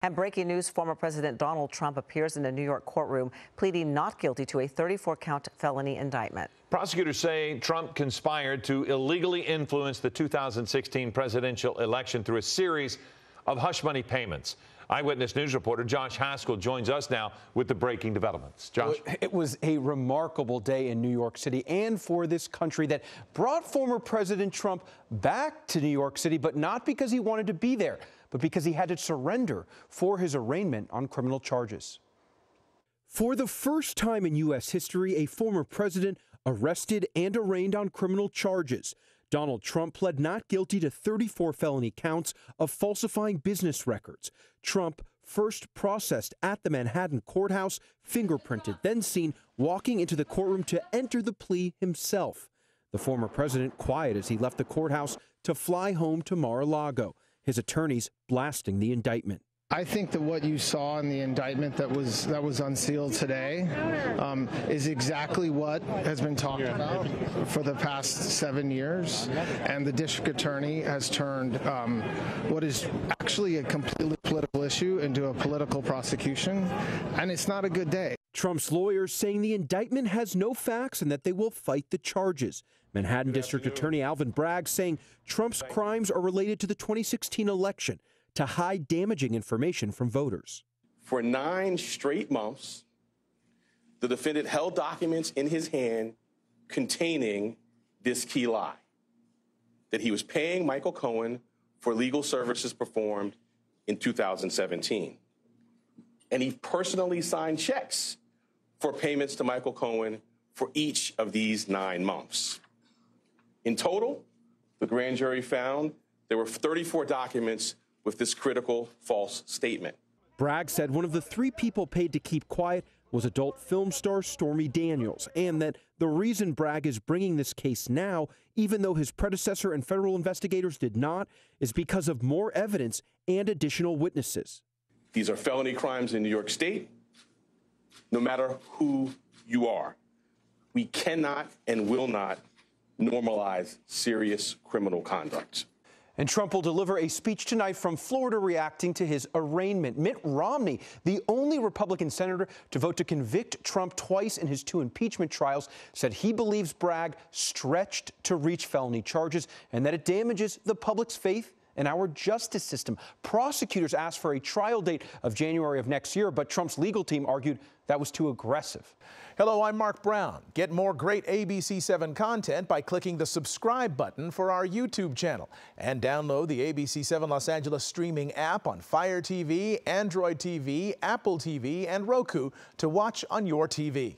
And breaking news, former President Donald Trump appears in a New York courtroom pleading not guilty to a 34-count felony indictment. Prosecutors say Trump conspired to illegally influence the 2016 presidential election through a series of hush money payments. Eyewitness News reporter Josh Haskell joins us now with the breaking developments. Josh. It was a remarkable day in New York City and for this country that brought former President Trump back to New York City, but not because he wanted to be there, but because he had to surrender for his arraignment on criminal charges. For the first time in U.S. history, a former president arrested and arraigned on criminal charges. Donald Trump pled not guilty to 34 felony counts of falsifying business records. Trump first processed at the Manhattan courthouse, fingerprinted, then seen walking into the courtroom to enter the plea himself. The former president quiet as he left the courthouse to fly home to Mar-a-Lago, his attorneys blasting the indictment. I think that what you saw in the indictment that was unsealed today is exactly what has been talked about for the past 7 years, and the district attorney has turned what is actually a completely political issue into a political prosecution, and it's not a good day. Trump's lawyers saying the indictment has no facts and that they will fight the charges. Manhattan District Attorney Alvin Bragg saying Trump's crimes are related to the 2016 election, to hide damaging information from voters. For 9 straight months, the defendant held documents in his hand containing this key lie, that he was paying Michael Cohen for legal services performed in 2017. And he personally signed checks for payments to Michael Cohen for each of these 9 months. In total, the grand jury found there were 34 documents with this critical false statement. Bragg said one of the 3 people paid to keep quiet was adult film star Stormy Daniels, and that the reason Bragg is bringing this case now, even though his predecessor and federal investigators did not, is because of more evidence and additional witnesses. These are felony crimes in New York State, no matter who you are. We cannot and will not normalize serious criminal conduct. And Trump will deliver a speech tonight from Florida reacting to his arraignment. Mitt Romney, the only Republican senator to vote to convict Trump twice in his 2 impeachment trials, said he believes Bragg stretched to reach felony charges and that it damages the public's faith in our justice system. Prosecutors asked for a trial date of January of next year, but Trump's legal team argued that was too aggressive. Hello, I'm Mark Brown. Get more great ABC7 content by clicking the subscribe button for our YouTube channel. And download the ABC7 Los Angeles streaming app on Fire TV, Android TV, Apple TV, and Roku to watch on your TV.